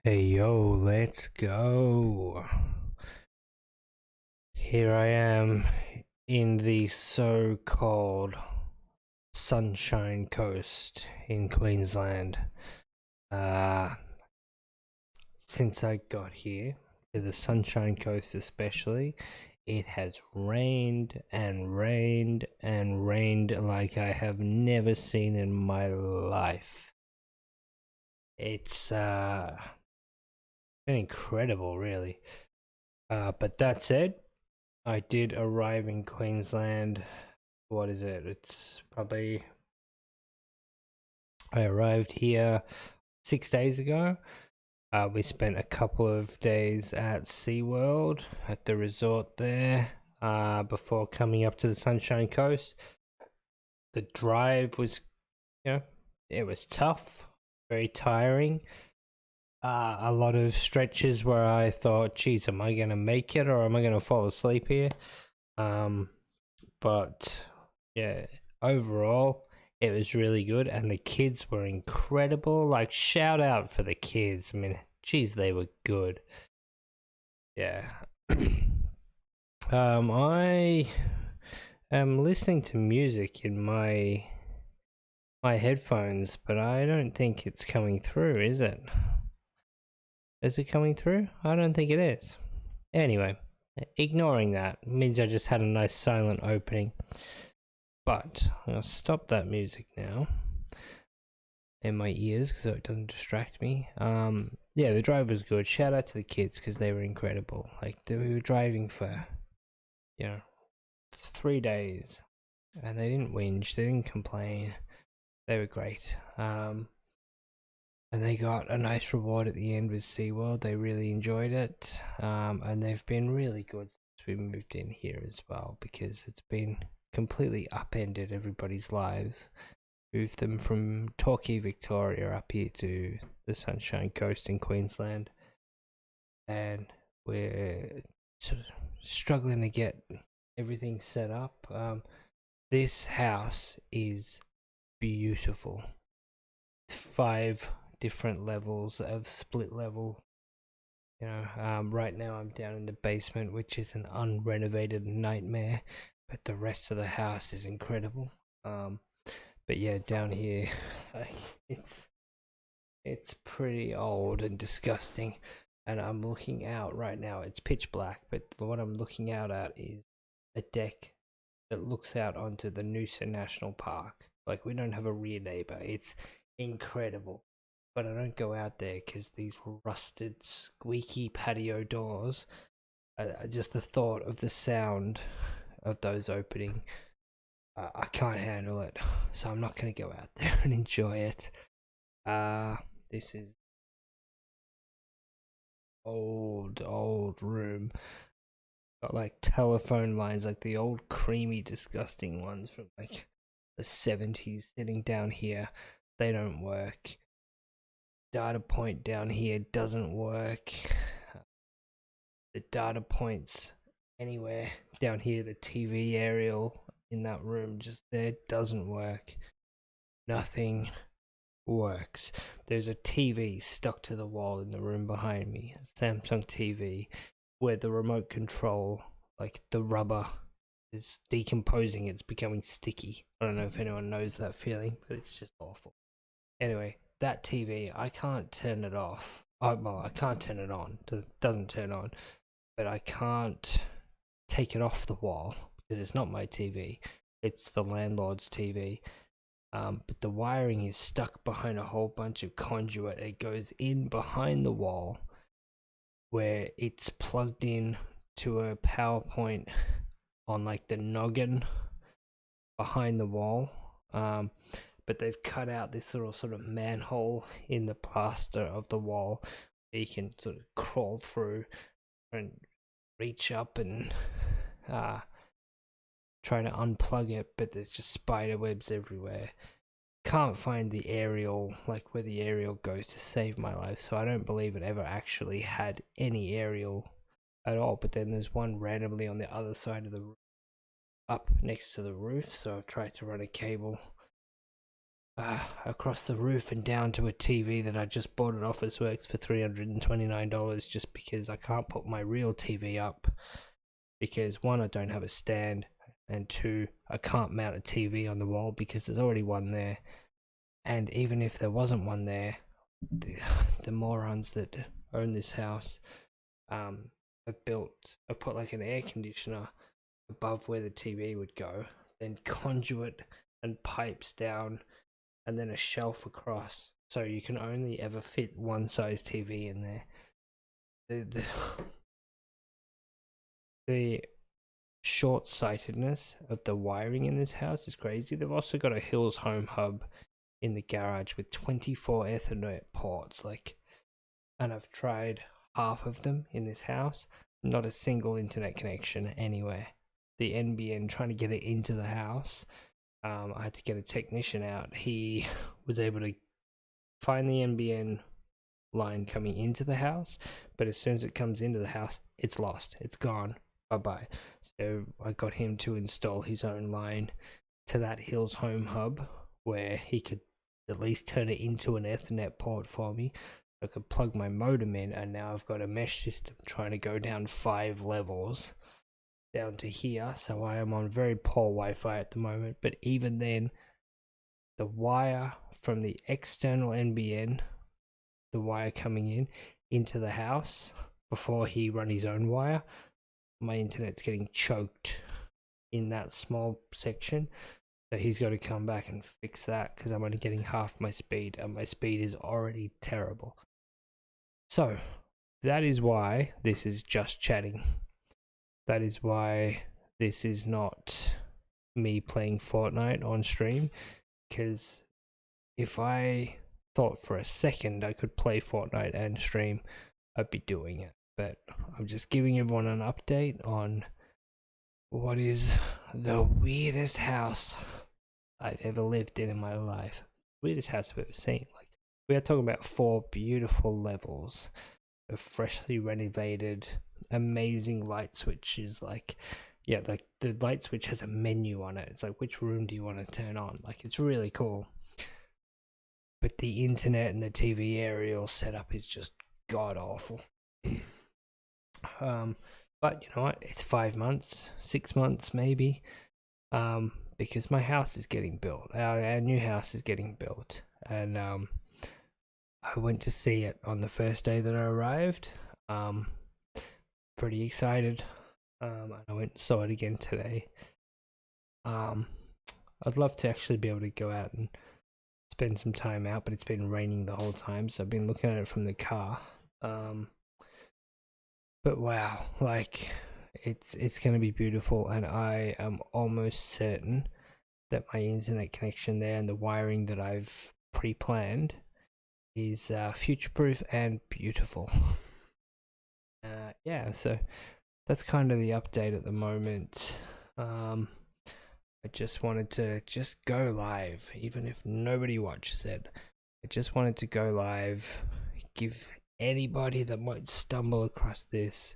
Hey yo, let's go. Here I am in the so-called Sunshine Coast in Queensland. Uh, since I got here to the Sunshine Coast especially, it has rained and rained and rained like I have never seen in my life. It's been incredible really. But that said, I did arrive in Queensland. What is it? It's probably I arrived here 6 days ago. We spent a couple of days at SeaWorld at the resort there before coming up to the Sunshine Coast. The drive was, it was tough, very tiring. A lot of stretches where I thought, geez, am I going to make it or am I going to fall asleep here? But yeah, overall it was really good and the kids were incredible. Like, shout out for the kids. I mean, geez, they were good. Yeah. I am listening to music in my headphones, but I don't think it's coming through, is it? Is it coming through? I don't think it is. Anyway, ignoring that means I just had a nice silent opening. But I'll stop that music now in my ears so it doesn't distract me. Yeah, the drive was good. Shout out to the kids because they were incredible. Like, we were driving for 3 days and they didn't whinge, they didn't complain. They were great. And they got a nice reward at the end with SeaWorld. They really enjoyed it. And they've been really good since we moved in here as well, because it's been completely upended everybody's lives. Moved them from Torquay, Victoria up here to the Sunshine Coast in Queensland. And we're sort of struggling to get everything set up. This house is beautiful. 5 different levels of split level. Right now I'm down in the basement, which is an unrenovated nightmare, but the rest of the house is incredible. But yeah, down here, it's pretty old and disgusting. And I'm looking out right now. It's pitch black, but what I'm looking out at is a deck that looks out onto the Noosa National Park. Like, we don't have a rear neighbor. It's incredible. But I don't go out there because these rusted, squeaky patio doors, just the thought of the sound of those opening, I can't handle it. So I'm not going to go out there and enjoy it. This is old room. Got like telephone lines, like the old creamy disgusting ones from like the 70s sitting down here. They don't work. Data point down here doesn't work. The data points anywhere down here, the TV aerial in that room just there doesn't work. Nothing works. There's a TV stuck to the wall in the room behind me, a Samsung TV, where the remote control, like the rubber, is decomposing. It's becoming sticky. I don't know if anyone knows that feeling, but it's just awful. Anyway, that TV, I can't turn it off. Well, I can't turn it on. Doesn't turn on, but I can't take it off the wall because it's not my TV. It's the landlord's TV. But the wiring is stuck behind a whole bunch of conduit. It goes in behind the wall where it's plugged in to a power point on like the noggin behind the wall. But they've cut out this little sort of manhole in the plaster of the wall where you can sort of crawl through and reach up and try to unplug it, but there's just spider webs everywhere. Can't find the aerial, like where the aerial goes, to save my life, so I don't believe it ever actually had any aerial at all. But then there's one randomly on the other side of the roof, up next to the roof, so I've tried to run a cable across the roof and down to a TV that I just bought at Officeworks for $329 just because I can't put my real TV up because one, I don't have a stand, and two, I can't mount a TV on the wall because there's already one there. And even if there wasn't one there, the morons that own this house have put like an air conditioner above where the TV would go, then conduit and pipes down, and then a shelf across, so you can only ever fit one size TV in there. The short-sightedness of the wiring in this house is crazy. They've also got a Hills Home Hub in the garage with 24 Ethernet ports, and I've tried half of them in this house. Not a single internet connection anywhere. The NBN, trying to get it into the house, I had to get a technician out. He was able to find the NBN line coming into the house, but as soon as it comes into the house, it's lost. It's gone. Bye-bye. So I got him to install his own line to that Hills Home Hub where he could at least turn it into an Ethernet port for me. I could plug my modem in, and now I've got a mesh system trying to go down 5 levels down to here. So I am on very poor Wi-Fi at the moment, but even then, the wire from the external NBN, the wire coming in into the house before he run his own wire, my internet's getting choked in that small section. So he's got to come back and fix that because I'm only getting half my speed, and my speed is already terrible. So that is why this is just chatting. That is why this is not me playing Fortnite on stream, because if I thought for a second I could play Fortnite and stream, I'd be doing it. But I'm just giving everyone an update on what is the weirdest house I've ever lived in my life. Weirdest house I've ever seen. Like, we are talking about 4 beautiful levels of freshly renovated, amazing light switches. Like, yeah, like the light switch has a menu on it. It's like, which room do you want to turn on? Like, it's really cool. But the internet and the TV aerial setup is just god awful. But you know what? It's 5 months, 6 months maybe. Because my house is getting built. Our new house is getting built, and I went to see it on the first day that I arrived. Pretty excited. And I went and saw it again today. I'd love to actually be able to go out and spend some time out, but it's been raining the whole time, so I've been looking at it from the car. But wow, like, it's going to be beautiful, and I am almost certain that my internet connection there and the wiring that I've pre-planned is future-proof and beautiful. Yeah, so that's kind of the update at the moment. I just wanted to just go live, even if nobody watches it. I just wanted to go live, give anybody that might stumble across this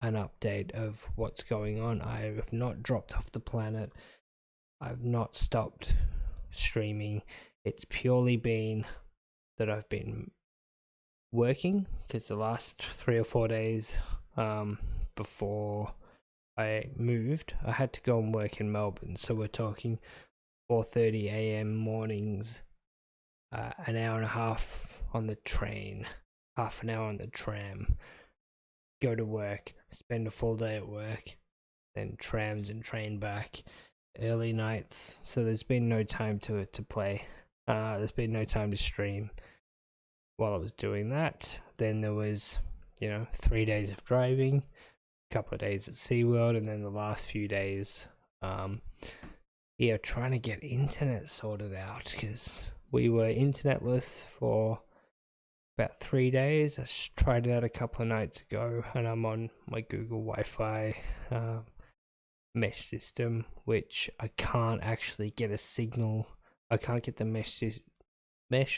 an update of what's going on. I have not dropped off the planet. I've not stopped streaming. It's purely been that I've been working, because the last 3 or 4 days before I moved, I had to go and work in Melbourne. So we're talking 4:30 a.m. mornings, an hour and a half on the train, half an hour on the tram, go to work, spend a full day at work, then trams and train back, early nights. So there's been no time to play. There's been no time to stream while I was doing that. Then there was, 3 days of driving, a couple of days at SeaWorld, and then the last few days, trying to get internet sorted out, because we were internetless for about 3 days. I tried it out a couple of nights ago, and I'm on my Google Wi-Fi mesh system, which I can't actually get a signal. I can't get the mesh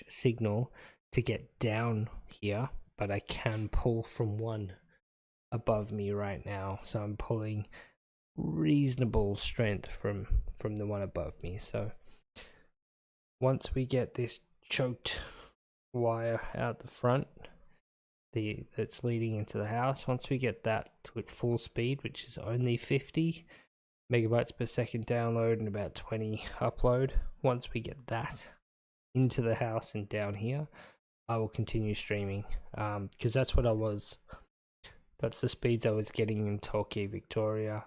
signal to get down here, but I can pull from one above me right now. So I'm pulling reasonable strength from the one above me. So once we get this choked wire out the front, that's leading into the house, once we get that to its full speed, which is only 50 megabytes per second download and about 20 upload, once we get that into the house and down here, I will continue streaming, because that's the speeds I was getting in Torquay, Victoria.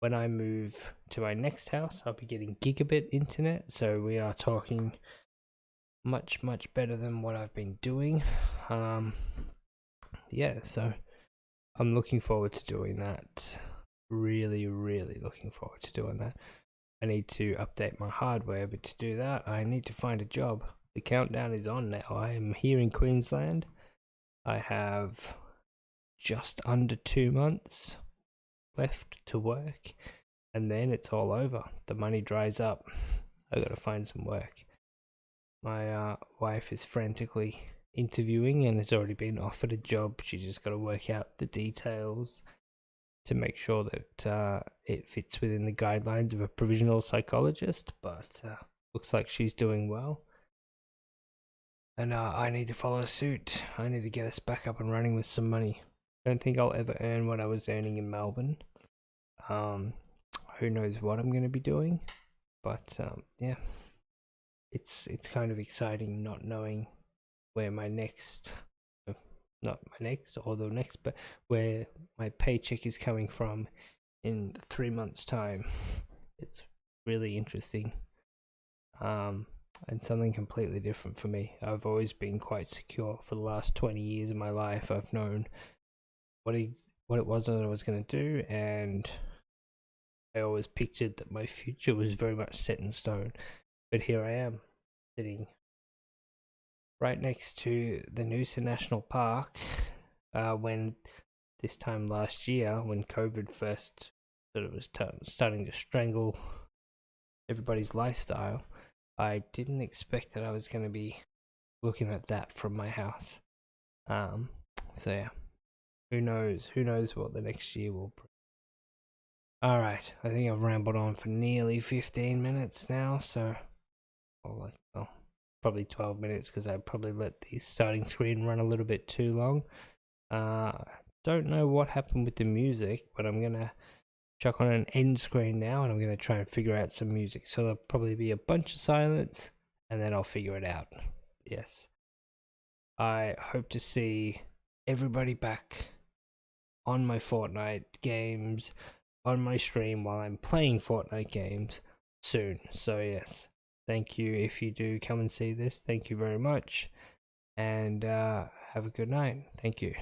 When I move to my next house, I'll be getting gigabit internet, so we are talking much better than what I've been doing. Yeah, so I'm looking forward to doing that. Really looking forward to doing that. I need to update my hardware, but to do that I need to find a job. The countdown is on now. I am here in Queensland. I have just under 2 months left to work, and then it's all over. The money dries up. I gotta find some work. My wife is frantically interviewing and has already been offered a job. She's just got to work out the details to make sure that it fits within the guidelines of a provisional psychologist, but looks like she's doing well. And I need to follow suit. I need to get us back up and running with some money. I don't think I'll ever earn what I was earning in Melbourne. Who knows what I'm going to be doing, but yeah, it's kind of exciting not knowing where my next, not my next or the next, but where my paycheck is coming from in 3 months' time. It's really interesting, and something completely different for me. I've always been quite secure for the last 20 years of my life. I've known what it was that I was going to do, and I always pictured that my future was very much set in stone. But here I am, sitting right next to the Noosa National Park, when this time last year, when COVID first sort of was starting to strangle everybody's lifestyle, I didn't expect that I was going to be looking at that from my house. So yeah, who knows what the next year will bring. Alright, I think I've rambled on for nearly 15 minutes now, so probably 12 minutes, because I probably let the starting screen run a little bit too long. Don't know what happened with the music, but I'm gonna chuck on an end screen now, and I'm gonna try and figure out some music. So there'll probably be a bunch of silence, and then I'll figure it out. Yes, I hope to see everybody back on my Fortnite games, on my stream while I'm playing Fortnite games soon. So yes, thank you if you do come and see this. Thank you very much, and have a good night. Thank you.